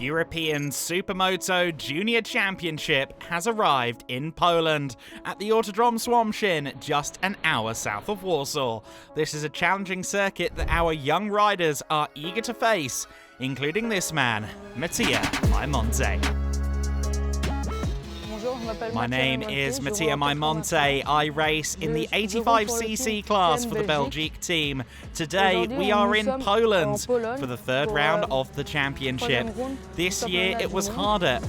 European Supermoto Junior Championship has arrived in Poland at the Autodrom Słomczyn, just an hour south of Warsaw. This is a challenging circuit that our young riders are eager to face, including this man, Mattia Maimonte. My name is Mattia Maimonte. I race in the 85cc class for the Belgique team. Today we are in Poland for the third round of the championship. This year it was harder.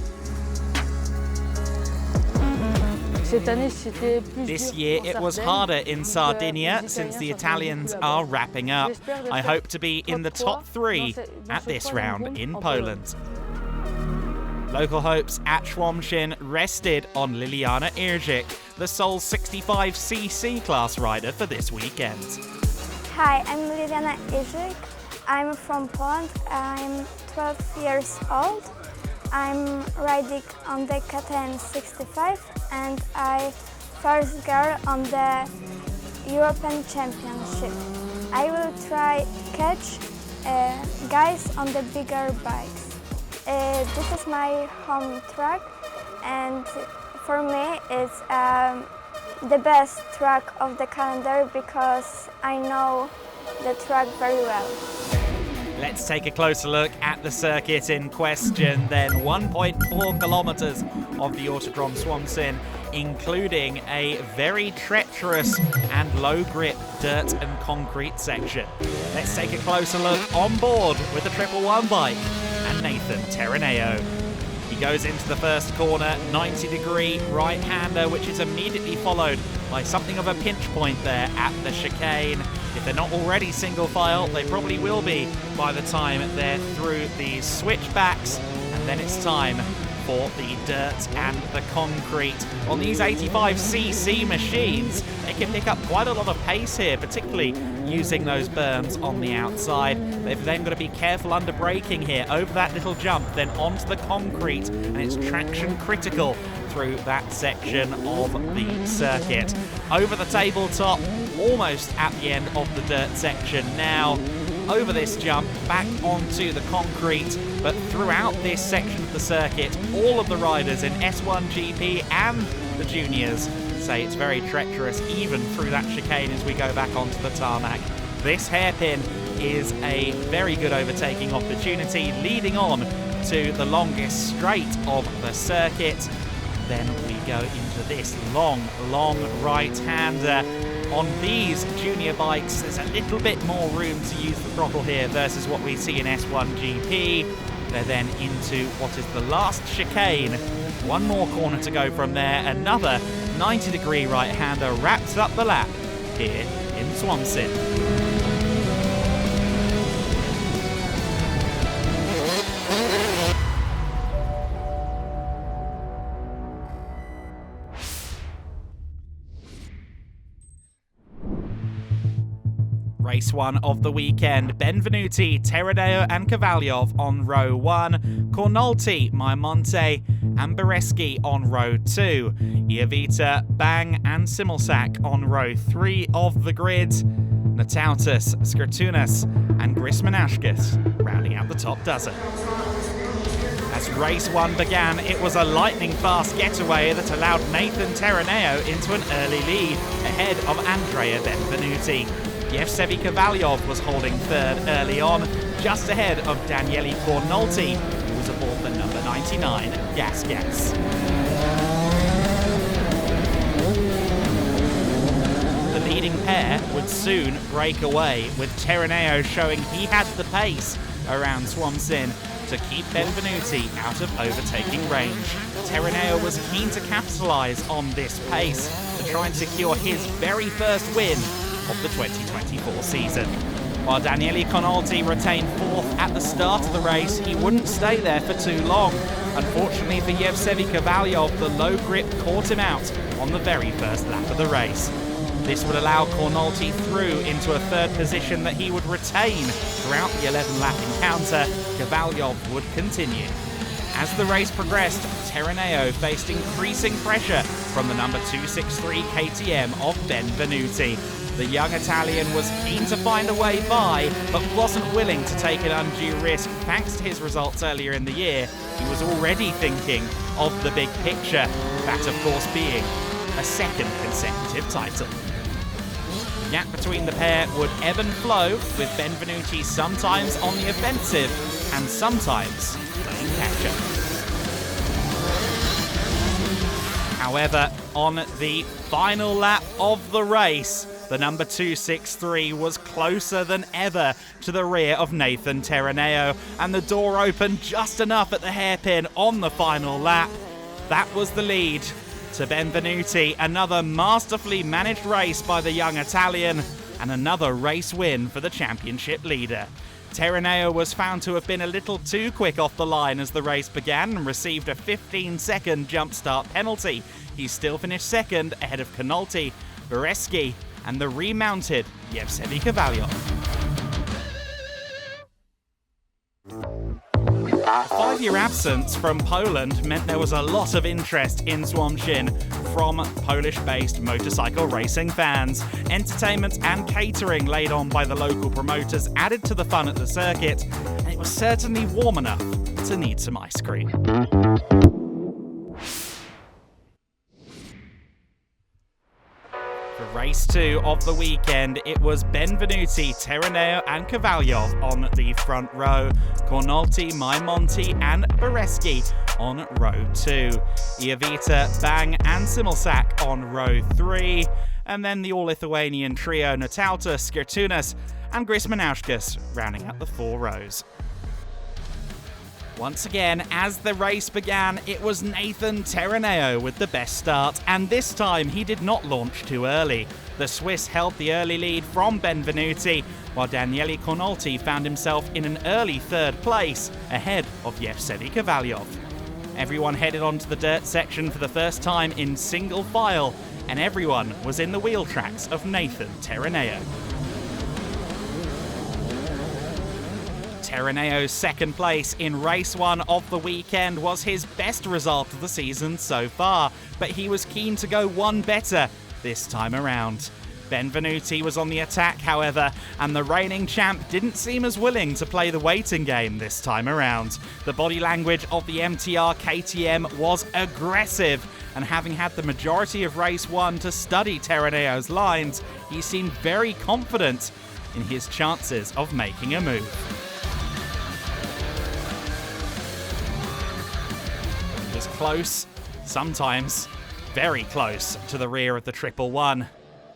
This year it was harder in Sardinia since the Italians are wrapping up. I hope to be in the top 3 at this round in Poland. Local hopes at Słomczyn rested on Liliana Irzik, the sole 65cc class rider for this weekend. Hi, I'm Liliana Irzik. I'm from Poland. I'm 12 years old. I'm riding on the KTM 65 and I'm first girl on the European Championship. I will try catch guys on the bigger bikes. This is my home track, and for me it's the best track of the calendar because I know the track very well. Let's take a closer look at the circuit in question then. 1.4 kilometers of the Autodrom Słomczyn, including a very treacherous and low grip dirt and concrete section. Let's take a closer look on board with the 111 bike and Nathan Tereneo. He goes into the first corner, 90-degree right-hander, which is immediately followed by something of a pinch point there at the chicane. If they're not already single file, they probably will be by the time they're through these switchbacks, and then it's time for the dirt and the concrete. On these 85cc machines, they can pick up quite a lot of pace here, particularly using those berms on the outside. They've then got to be careful under braking here, over that little jump, then onto the concrete, and it's traction critical through that section of the circuit. Over the tabletop, almost at the end of the dirt section now. Over this jump, back onto the concrete, but throughout this section of the circuit, all of the riders in S1 GP and the juniors say it's very treacherous, even through that chicane as we go back onto the tarmac. This hairpin is a very good overtaking opportunity, leading on to the longest straight of the circuit. Then we go into this long right-hander. On these junior bikes, there's a little bit more room to use the throttle here versus what we see in S1 GP. They're then into what is the last chicane. One more corner to go from there. Another 90-degree right-hander wraps up the lap here in Słomczyn. Race 1 of the weekend, Benvenuti, Tereneo and Kovalyov on row 1, Cornolti, Maimonte and Bereski on row 2, Iavita, Bang and Similsak on row 3 of the grid, Natautas, Skrtunas and Grismanashkas rounding out the top dozen. As race 1 began, it was a lightning-fast getaway that allowed Nathan Tereneo into an early lead ahead of Andrea Benvenuti. Yevsevy Kovalyov was holding third early on, just ahead of Daniele Cornolti, who was aboard the number 99 Gas. The leading pair would soon break away, with Tereneo showing he had the pace around Słomczyn to keep Benvenuti out of overtaking range. Tereneo was keen to capitalise on this pace to try and secure his very first win of the 2024 season. While Daniele Cornolti retained 4th at the start of the race, he wouldn't stay there for too long. Unfortunately for Yevsevy Kovalyov, the low grip caught him out on the very first lap of the race. This would allow Cornolti through into a third position that he would retain throughout the 11-lap encounter. Kovalyov would continue. As the race progressed, Tereneo faced increasing pressure from the number 263 KTM of Benvenuti. The young Italian was keen to find a way by, but wasn't willing to take an undue risk thanks to his results earlier in the year. He was already thinking of the big picture, that of course being a second consecutive title. The gap between the pair would ebb and flow, with Benvenuti sometimes on the offensive and sometimes playing catch-up. However, on the final lap of the race, the number 263 was closer than ever to the rear of Nathan Terraneo, and the door opened just enough at the hairpin on the final lap. That was the lead to Benvenuti. Another masterfully managed race by the young Italian, and another race win for the championship leader. Terraneo was found to have been a little too quick off the line as the race began and received a 15-second jump start penalty. He still finished second ahead of Canolti, Bereski, and the remounted Yevseny Kovalyov. A 5-year absence from Poland meant there was a lot of interest in Słomczyn from Polish-based motorcycle racing fans. Entertainment and catering laid on by the local promoters added to the fun at the circuit, and it was certainly warm enough to need some ice cream. For race 2 of the weekend, it was Benvenuti, Terraneo and Kovalyov on the front row, Cornolti, Maimonti and Bereski on row 2, Iavita, Bang and Similsak on row 3, and then the all-Lithuanian trio Natautas, Skirtunas and Grismanauskas rounding out the 4 rows. Once again, as the race began, it was Nathan Terraneo with the best start, and this time he did not launch too early. The Swiss held the early lead from Benvenuti, while Daniele Cornolti found himself in an early 3rd place, ahead of Yevseny Kovalyov. Everyone headed onto the dirt section for the first time in single file, and everyone was in the wheel tracks of Nathan Terraneo. Terraneo's 2nd place in race 1 of the weekend was his best result of the season so far, but he was keen to go one better this time around. Benvenuti was on the attack, however, and the reigning champ didn't seem as willing to play the waiting game this time around. The body language of the MTR KTM was aggressive, and having had the majority of race 1 to study Terraneo's lines, he seemed very confident in his chances of making a move. Was close, sometimes very close to the rear of the 111,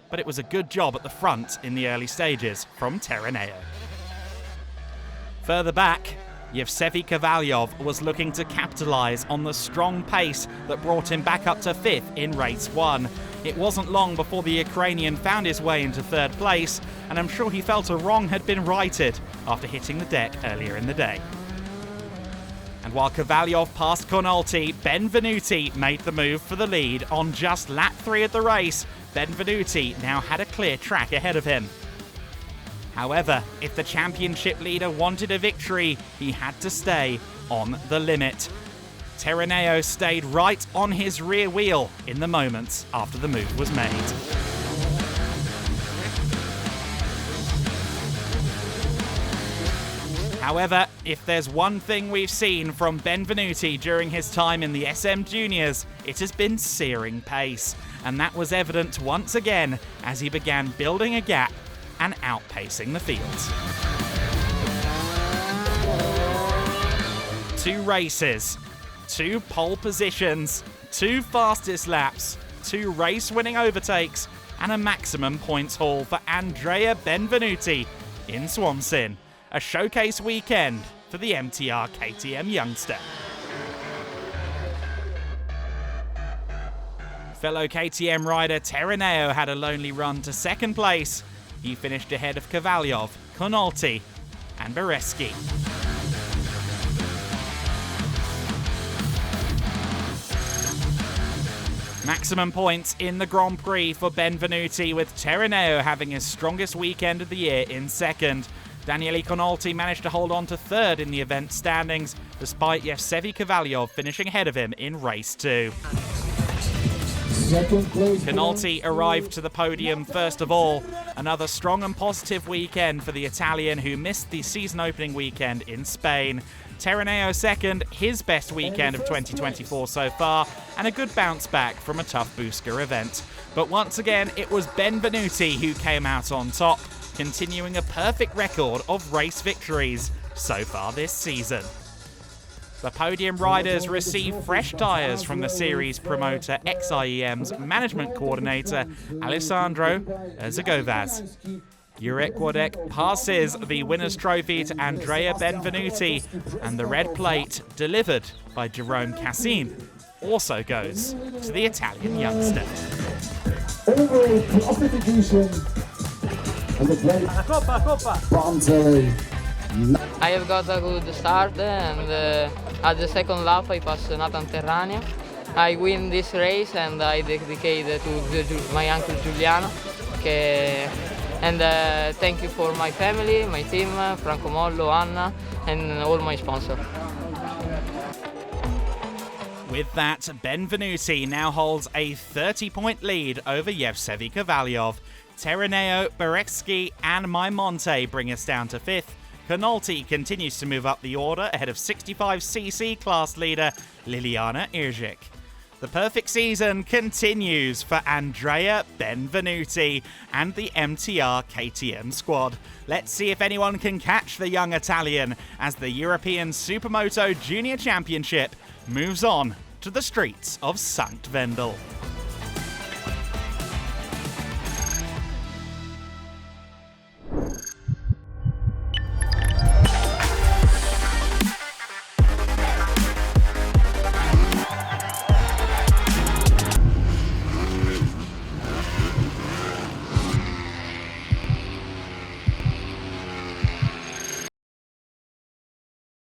but it was a good job at the front in the early stages from Terraneo. Further back, Yevseny Kovalyov was looking to capitalise on the strong pace that brought him back up to 5th in race 1. It wasn't long before the Ukrainian found his way into 3rd place, and I'm sure he felt a wrong had been righted after hitting the deck earlier in the day. And while Kovalyov passed Cornolti, Benvenuti made the move for the lead. On just lap 3 of the race, Benvenuti now had a clear track ahead of him. However, if the championship leader wanted a victory, he had to stay on the limit. Terraneo stayed right on his rear wheel in the moments after the move was made. However, if there's one thing we've seen from Benvenuti during his time in the SM Juniors, it has been searing pace, and that was evident once again as he began building a gap and outpacing the field. 2 races, 2 pole positions, 2 fastest laps, 2 race-winning overtakes, and a maximum points haul for Andrea Benvenuti in Słomczyn. A showcase weekend for the MTR KTM youngster. Fellow KTM rider Terraneo had a lonely run to 2nd place. He finished ahead of Kovalyov, Cornolti and Bereski. Maximum points in the Grand Prix for Benvenuti, with Terraneo having his strongest weekend of the year in 2nd. Daniele Cornolti managed to hold on to 3rd in the event standings, despite Yevseny Kovalyov finishing ahead of him in race 2. Canolti arrived to the podium first of all. Another strong and positive weekend for the Italian who missed the season opening weekend in Spain. Tereneo second, his best weekend of 2024 so far, and a good bounce back from a tough Busca event. But once again, it was Benvenuti who came out on top, continuing a perfect record of race victories so far this season. The podium riders receive fresh tyres from the series promoter XIEM's management coordinator, Alessandro Erzegovas. Jurek Wodek passes the winner's trophy to Andrea Benvenuti, and the red plate, delivered by Jerome Cassin, also goes to the Italian youngster. Overall classification and the plate. I have got a good start, and at the second lap I passed Nathan Terrania. I win this race and I dedicate it to my uncle Giuliano. And thank you for my family, my team, Franco Mollo, Anna, and all my sponsors. With that, Benvenuti now holds a 30-point lead over Yevsevy Kovalyov. Tereneo, Berecki and Maimonte bring us down to 5th. Canolti continues to move up the order ahead of 65cc class leader Liliana Irzik. The perfect season continues for Andrea Benvenuti and the MTR KTM squad. Let's see if anyone can catch the young Italian as the European Supermoto Junior Championship moves on to the streets of Sankt Wendel.